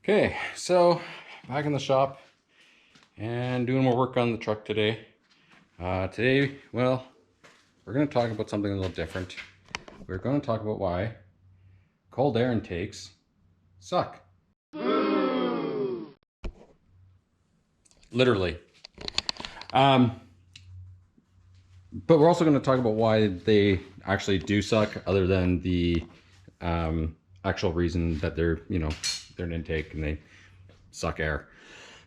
Okay, so back in the shop and doing more work on the truck today. Well, we're going to talk about something a little different. We're going to talk about why cold air intakes suck. Literally. But we're also going to talk about why they actually do suck, other than the actual reason that they're an intake and they suck air.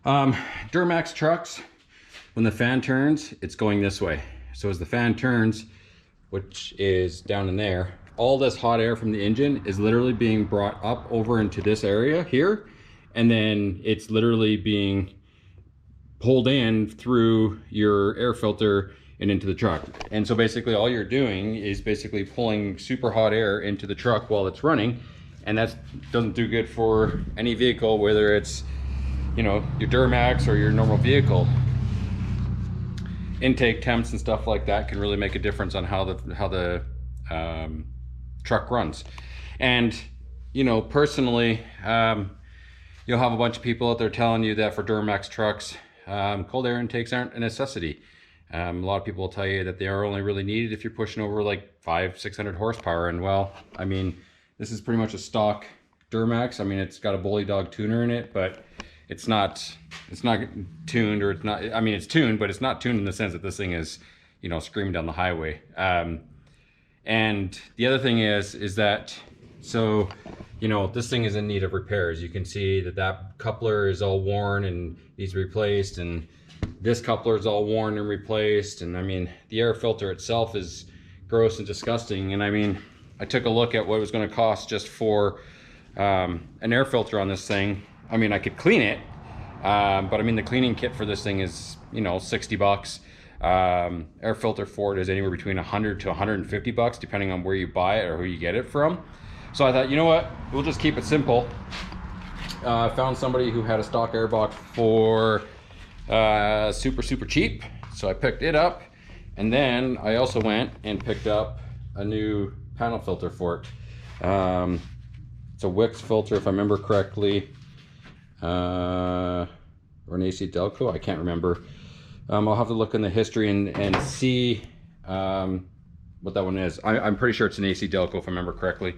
Duramax trucks, when the fan turns, it's going this way. So as the fan turns, which is down in there, all this hot air from the engine is literally being brought up over into this area here, and then it's literally being pulled in through your air filter and into the truck. And so basically all you're doing is basically pulling super hot air into the truck while it's running, and that doesn't do good for any vehicle, whether it's your Duramax or your normal vehicle. Intake temps and stuff like that can really make a difference on how the truck runs. And personally, you'll have a bunch of people out there telling you that for Duramax trucks, cold air intakes aren't a necessity. A lot of people will tell you that they are only really needed if you're pushing over like 500-600 horsepower. And well, I mean, this is pretty much a stock Duramax. I mean, it's got a bully dog tuner in it, but it's not tuned, or it's not, I mean, it's tuned, but it's not tuned in the sense that this thing is, screaming down the highway. And the other thing is that, so, this thing is in need of repairs. You can see that coupler is all worn and needs replaced, and this coupler is all worn and replaced. And I mean, the air filter itself is gross and disgusting. And I mean, I took a look at what it was going to cost just for an air filter on this thing. I mean, I could clean it, but I mean, the cleaning kit for this thing is, $60. Air filter for it is anywhere between $100 to $150, depending on where you buy it or who you get it from. So I thought, you know what, we'll just keep it simple. I found somebody who had a stock Airbox for super cheap. So I picked it up, and then I also went and picked up a new panel filter for it. It's a Wix filter, if I remember correctly, or an AC Delco, I can't remember. I'll have to look in the history and see what that one is. I'm pretty sure it's an AC Delco, if I remember correctly,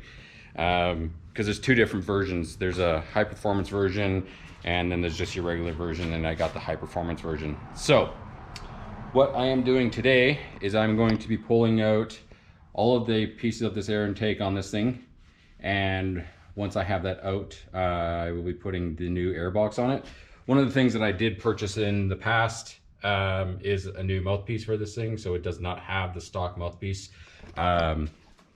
because there's two different versions. There's a high performance version, and then there's just your regular version, and I got the high performance version. So what I am doing today is I'm going to be pulling out all of the pieces of this air intake on this thing, and once I have that out, I will be putting the new Airbox on it. One of the things that I did purchase in the past is a new mouthpiece for this thing, so it does not have the stock mouthpiece that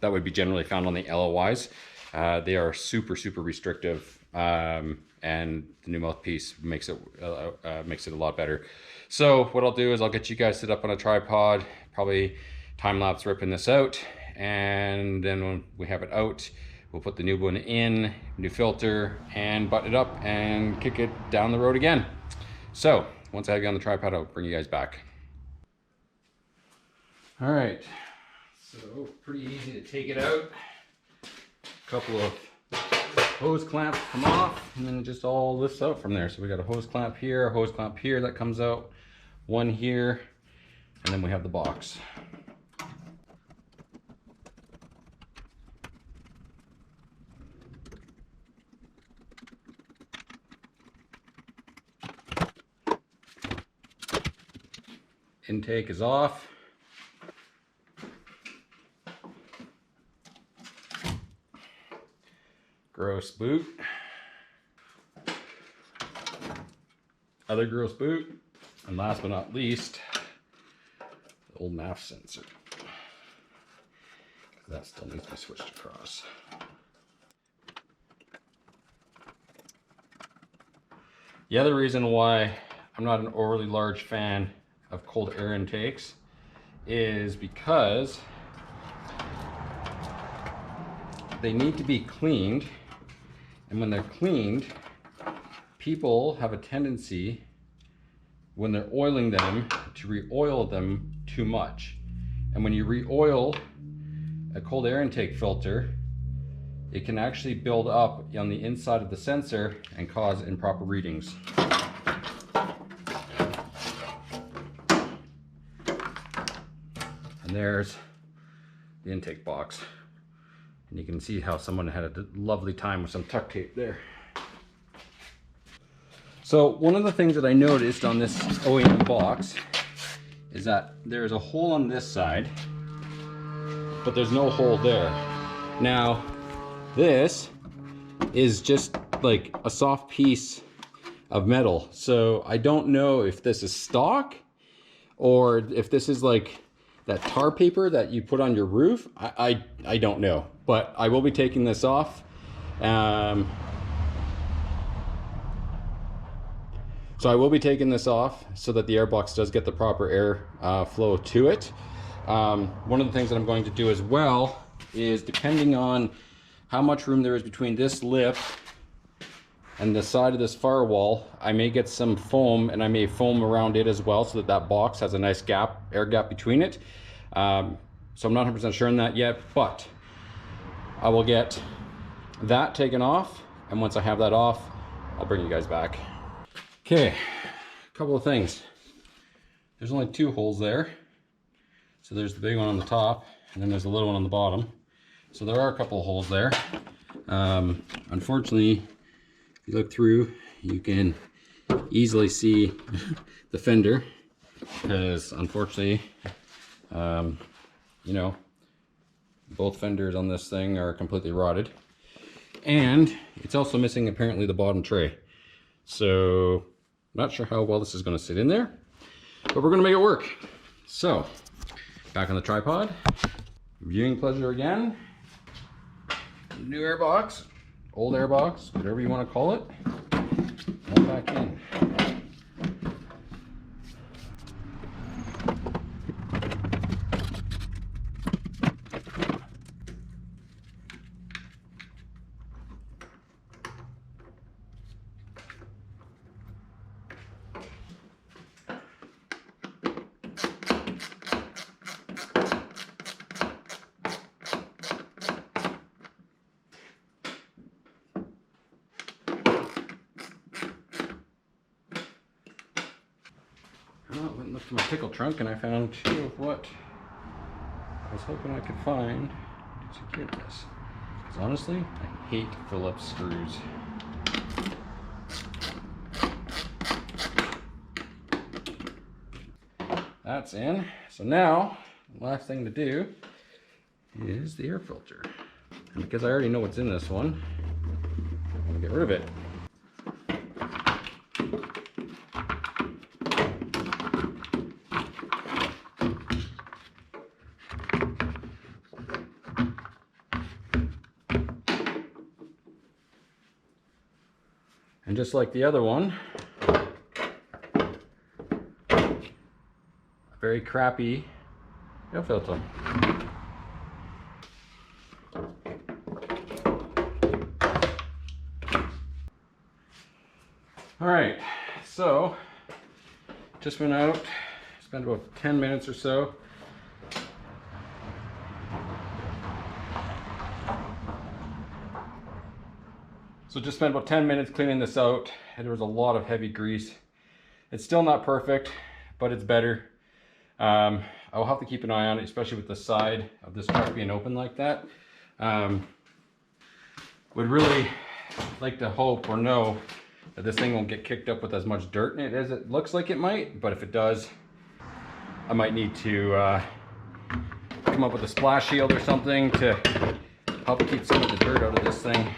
would be generally found on the LOIs. They are super restrictive, and the new mouthpiece makes it a lot better. So what I'll do is I'll get you guys set up on a tripod, probably time-lapse ripping this out, and then when we have it out, we'll put the new one in, new filter, and button it up and kick it down the road again. So once I have you on the tripod, I'll bring you guys back. All right, so pretty easy to take it out. A couple of hose clamps come off, and then just all lifts out from there. So we got a hose clamp here, a hose clamp here that comes out, one here, and then we have the box. Intake is off. Gross boot. Other gross boot. And last but not least, the old MAF sensor. That still needs to be switched across. The other reason why I'm not an overly large fan of cold air intakes is because they need to be cleaned, and when they're cleaned, people have a tendency when they're oiling them to re-oil them too much. And when you re-oil a cold air intake filter, it can actually build up on the inside of the sensor and cause improper readings. And there's the intake box. And you can see how someone had a lovely time with some tuck tape there. So one of the things that I noticed on this OEM box is that there's a hole on this side, but there's no hole there. Now, this is just like a soft piece of metal. So I don't know if this is stock or if this is like that tar paper that you put on your roof. I don't know, but I will be taking this off. So I will be taking this off so that the Airbox does get the proper air flow to it. One of the things that I'm going to do as well is, depending on how much room there is between this lip and the side of this firewall, I may get some foam, and I may foam around it as well so that that box has a nice gap, air gap between it. So I'm not 100% sure on that yet, but I will get that taken off, and once I have that off, I'll bring you guys back. Okay, a couple of things. There's only 2 holes there. So there's the big one on the top, and then there's a little one on the bottom. So there are a couple of holes there. Unfortunately, if you look through, you can easily see the fender, because unfortunately, you know, both fenders on this thing are completely rotted. And it's also missing apparently the bottom tray. So not sure how well this is going to sit in there, but we're going to make it work. So back on the tripod, viewing pleasure again. New Airbox, old Airbox, whatever you want to call it, and back in. Well, I went and looked in my pickle trunk and I found 2 of what I was hoping I could find to secure this. Because honestly, I hate Phillips screws. That's in. So now, the last thing to do is the air filter. And because I already know what's in this one, I'm going to get rid of it. And just like the other one, a very crappy air filter. All right, so just went out, spent about 10 minutes or so. So just spent about 10 minutes cleaning this out, and there was a lot of heavy grease. It's still not perfect, but it's better. I will have to keep an eye on it, especially with the side of this truck being open like that. Would really like to hope or know that this thing won't get kicked up with as much dirt in it as it looks like it might, but if it does, I might need to come up with a splash shield or something to help keep some of the dirt out of this thing.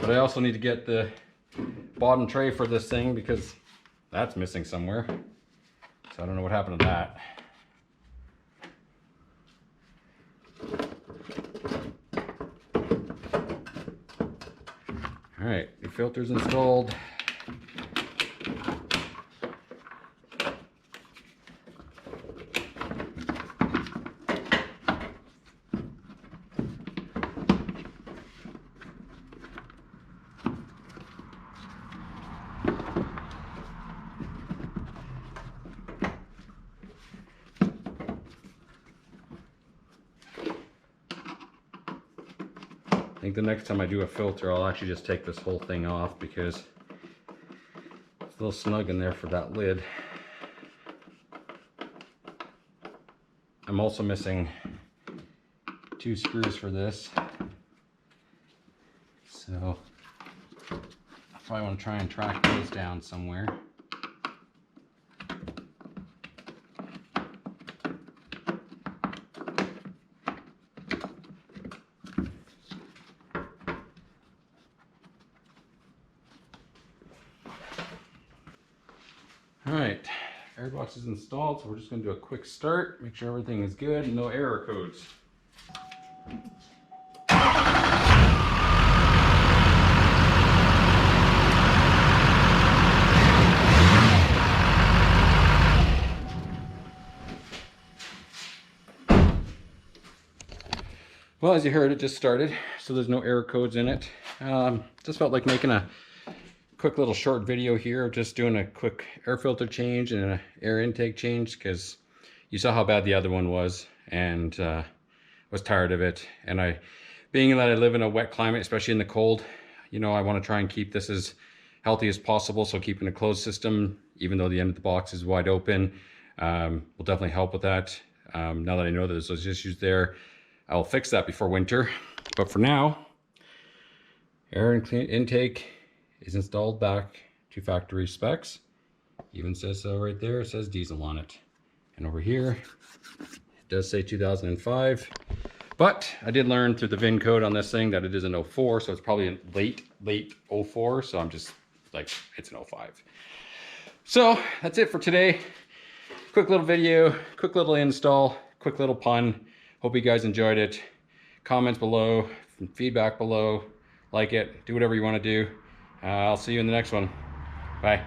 But I also need to get the bottom tray for this thing because that's missing somewhere. So I don't know what happened to that. All right, the filter's installed. I think the next time I do a filter, I'll actually just take this whole thing off because it's a little snug in there for that lid. I'm also missing 2 screws for this. So I probably want to try and track those down somewhere. All right, Airbox is installed, so we're just going to do a quick start, make sure everything is good and no error codes. Well, as you heard, it just started, so there's no error codes in it. Just felt like making a quick little short video here of just doing a quick air filter change and an air intake change, because you saw how bad the other one was, and was tired of it. And being that I live in a wet climate, especially in the cold, you know, I want to try and keep this as healthy as possible. So keeping a closed system, even though the end of the box is wide open, will definitely help with that. Now that I know that there's those issues there, I'll fix that before winter. But for now, air intake is installed back to factory specs. Even says so right there, it says diesel on it. And over here, it does say 2005. But I did learn through the VIN code on this thing that it is an 04, so it's probably a late 04, so I'm just like, it's an 05. So that's it for today. Quick little video, quick little install, quick little pun. Hope you guys enjoyed it. Comments below, feedback below, like it, do whatever you want to do. I'll see you in the next one. Bye.